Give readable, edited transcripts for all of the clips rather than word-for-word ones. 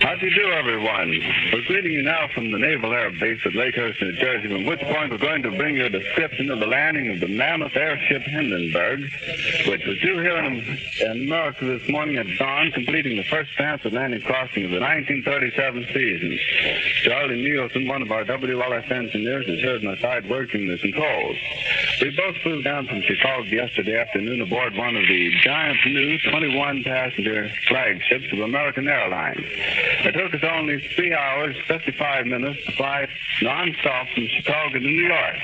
How do you do, everyone? We're greeting you now from the Naval Air Base at Lakehurst, New Jersey, from which point we're going to bring you a description of the landing of the mammoth airship Hindenburg, which was due here in America this morning at dawn, completing the first transatlantic crossing of the 1937 season. Charlie Nielsen, one of our WLS engineers, is here at my side working the controls. We both flew down from Chicago yesterday afternoon aboard one of the giant new 21-passenger flagships of American Airlines. It took us only 3 hours, 55 minutes to fly non-stop from Chicago to New York.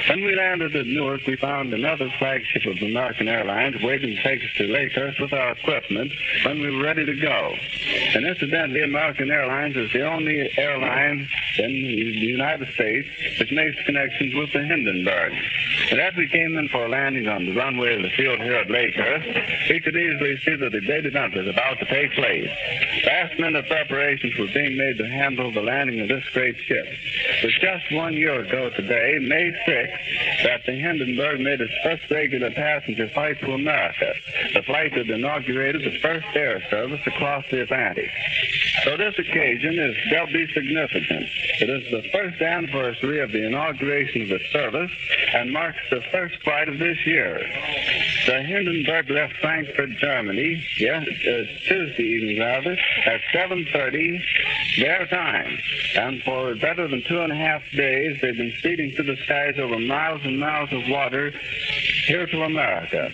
When we landed at Newark, we found another flagship of American Airlines waiting to take us to Lakehurst with our equipment when we were ready to go. And incidentally, American Airlines is the only airline in the United States which makes connections with the Hindenburg. And as we came in for a landing on the runway of the field here at Lakehurst, we could easily see that a great event was about to take place. Last-minute preparations were being made to handle the landing of this great ship. It was just 1 year ago today, May 6th, that the Hindenburg made its first regular passenger flight to America, the flight that inaugurated the first air service across the Atlantic. So this occasion is doubly significant. It is the first anniversary of the inauguration of the service and marks the first flight of this year. The Hindenburg left Frankfurt, Germany, Tuesday evening rather, at 7:30 their time. And for better than 2.5 days, they've been speeding through the skies over miles and miles of water here to America.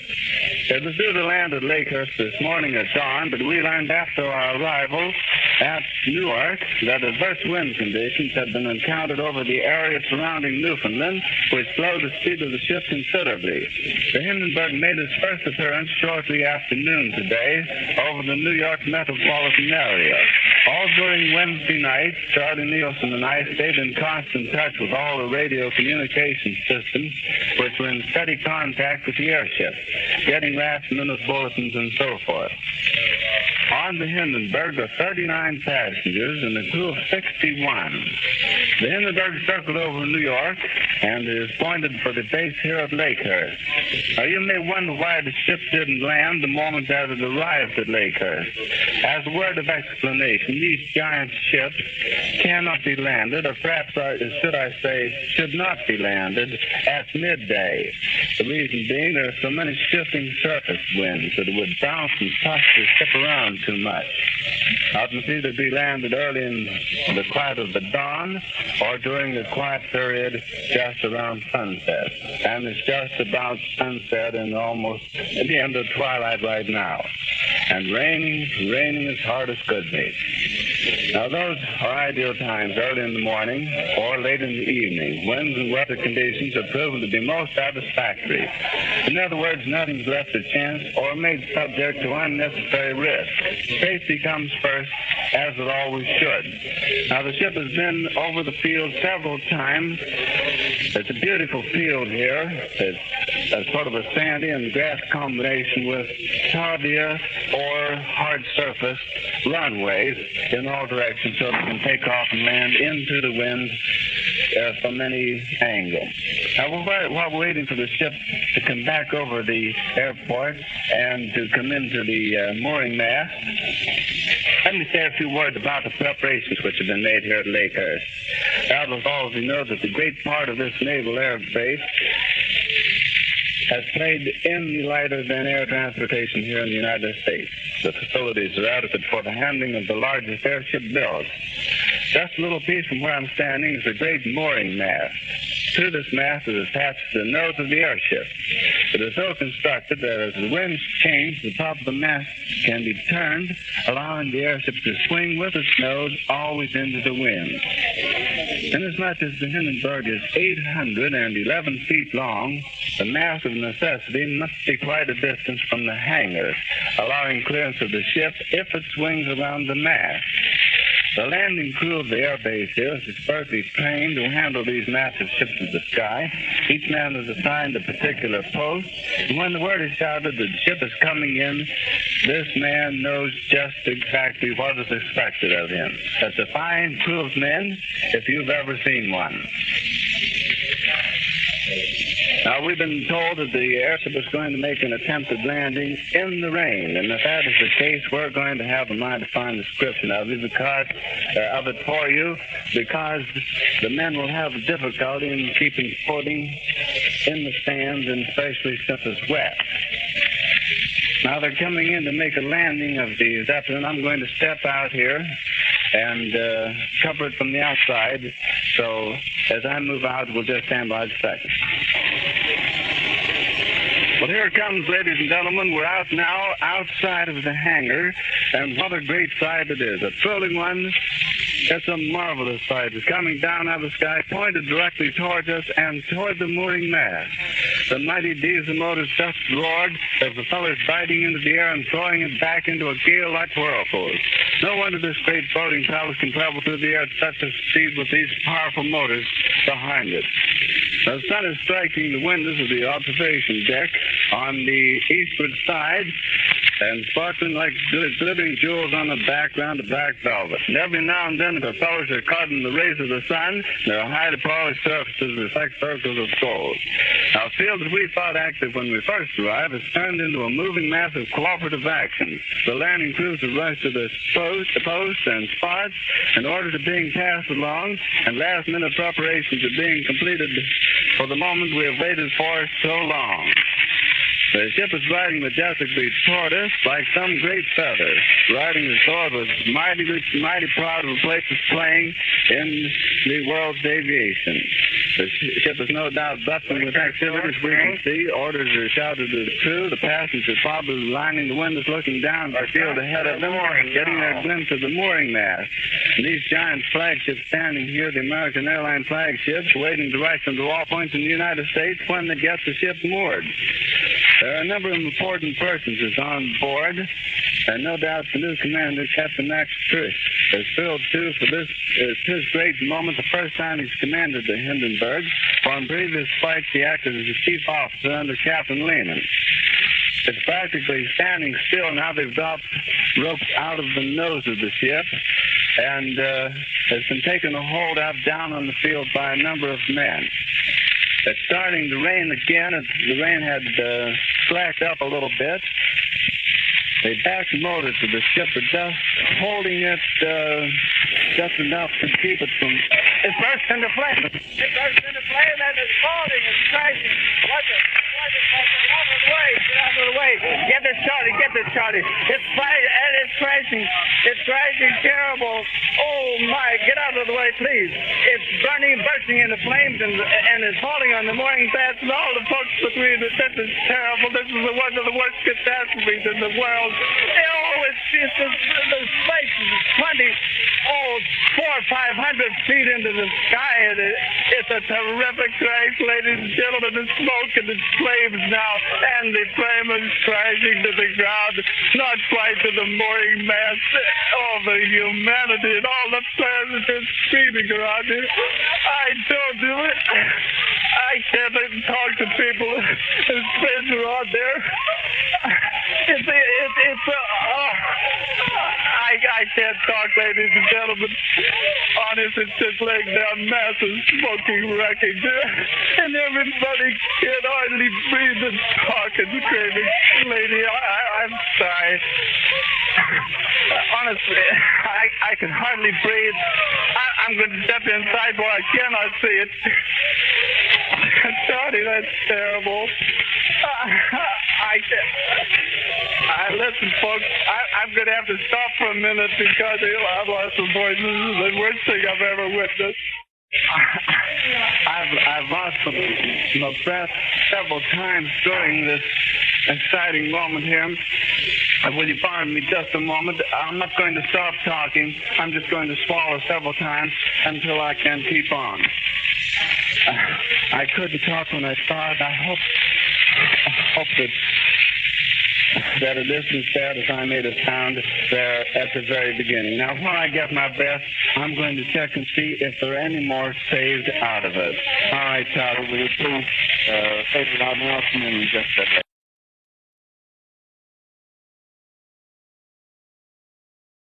It was due to land at Lakehurst this morning at dawn, but we learned after our arrival at Newark that adverse wind conditions had been encountered over the area surrounding Newfoundland, which slowed the speed of the ship considerably. The Hindenburg made its first appearance shortly after noon today over the New York metropolitan area. All during Wednesday night, Charlie Nielsen and I stayed in constant touch with all the radio communication systems, which were in steady contact with the airship, getting last-minute bulletins and so forth. On the Hindenburg are 39 passengers and a crew of 61. The Hindenburg circled over New York and is pointed for the base here at Lakehurst. Now, you may wonder why the ship didn't land the moment that it arrived at Lakehurst. As a word of explanation, these giant ships cannot be landed, or perhaps should I say, should not be landed at midday. The reason being there are so many shifting surface winds that it would bounce and toss the ship around too much. Now, it must either be landed early in the quiet of the dawn or during the quiet period just around sunset. And it's just about sunset and almost at the end of twilight right now. And raining as hard as could be. Now, those are ideal times, early in the morning or late in the evening. Winds and weather conditions have proven to be most satisfactory. In other words, nothing's left to chance or made subject to unnecessary risk. Safety comes first, as it always should. Now, the ship has been over the field several times. It's a beautiful field here. It's a sort of a sandy and grass combination with tarvia or hard surface runways in all directions so it can take off and land into the wind from any angle. Now, while we're waiting for the ship to come back over the airport and to come into the mooring mast, let me say a few words about the preparations which have been made here at Lakehurst. Doubtless all of you know that the great part of this Naval Air Base has played in the lighter-than-air transportation here in the United States. The facilities are adequate for the handling of the largest airship built. Just a little piece from where I'm standing is a great mooring mast. To this mast is attached the nose of the airship. It is so constructed that as the winds change, the top of the mast can be turned, allowing the airship to swing with its nose always into the wind. Inasmuch as the Hindenburg is 811 feet long, the mast of necessity must be quite a distance from the hangar, allowing clearance of the ship if it swings around the mast. The landing crew of the air base here is expertly trained to handle these massive ships of the sky. Each man is assigned a particular post, and when the word is shouted that the ship is coming in, this man knows just exactly what is expected of him. That's a fine crew of men if you've ever seen one. Now, we've been told that the airship is going to make an attempted landing in the rain, and if that is the case, we're going to have a mind-defined description of it for you, because the men will have difficulty in keeping footing in the sands, and especially since it's wet. Now, they're coming in to make a landing of the Zeppelin. I'm going to step out here and cover it from the outside. So as I move out, we'll just stand by a second. Well, here it comes, ladies and gentlemen. We're out now outside of the hangar, and what a great sight it is. A thrilling one. It's a marvelous sight. It's coming down out of the sky, pointed directly towards us and toward the mooring mast. The mighty diesel motors just roared as the fellows biting into the air and throwing it back into a gale like whirlpools. No wonder this great floating palace can travel through the air at such a speed with these powerful motors behind it. The sun is striking the windows of the observation deck on the eastward side and sparkling like glittering jewels on the background of black velvet. And every now and then the propellers are caught in the rays of the sun. Their highly polished surfaces reflect circles of gold. Now, a field that we thought active when we first arrived has turned into a moving mass of cooperative action. The landing crews have rushed to the posts and spots, and orders are being passed along, and last-minute preparations are being completed for the moment we have waited for so long. The ship is riding majestically toward us like some great feather, riding as though it was mighty proud of the place it's playing in the world's aviation. The ship is no doubt bustling with activity, as we can see. Orders are shouted to the crew. The passengers are probably lining the windows, looking down the field ahead of them, getting their glimpse of the mooring mast. And these giant flagships standing here, the American airline flagships, waiting direction to all points in the United States when they get the ship moored. There are a number of important personages on board, and no doubt the new commander, Captain Max Trish, is thrilled, too, for this is his great moment, the first time he's commanded the Hindenburg. For on previous flights, he acted as a chief officer under Captain Lehman. It's practically standing still now. They've dropped ropes out of the nose of the ship, and has been taken a hold of down on the field by a number of men. It's starting to rain again. The rain had slacked up a little bit. They backed the motor to the ship, but just holding it just enough to keep it from... It burst into flame. It burst into flame, and it's falling. It's crashing. Watch it. Get out of the way. Get this, Charlie. It's fire, and it's crashing. It's crashing terrible. Oh, my. Get out of the way, please. It's burning, bursting into flames, and it's falling on the mooring mast, and all the folks between it. This is terrible. This is one of the worst catastrophes in the world. Oh, it's the space is 400 or 500 feet into the sky, and it's a terrific crash, ladies and gentlemen. The smoke and the flames now, and the flame is crashing to the ground, not quite to the mooring mast. All the humanity and all the passengers screaming around here. I don't do it. I can't talk to people. His friends are out there. I can't talk, ladies and gentlemen. Honest, it's just laying down massive smoking wreckage. And everybody can hardly breathe and talk and screaming. Lady, I'm sorry. Honestly, I can hardly breathe. I'm going to step inside where I cannot see it. Sorry, that's terrible. Listen, folks, I'm going to have to stop for a minute because I've lost some voice. This is the worst thing I've ever witnessed. I've lost my breath several times during this exciting moment here. Will you pardon me just a moment? I'm not going to stop talking. I'm just going to swallow several times until I can keep on. I couldn't talk when I thought. I hope that it isn't as bad as I made it sound there at the very beginning. Now, when I get my breath, I'm going to check and see if there are any more saved out of it. All right, Charlie, will you please take it out, Nelson, and just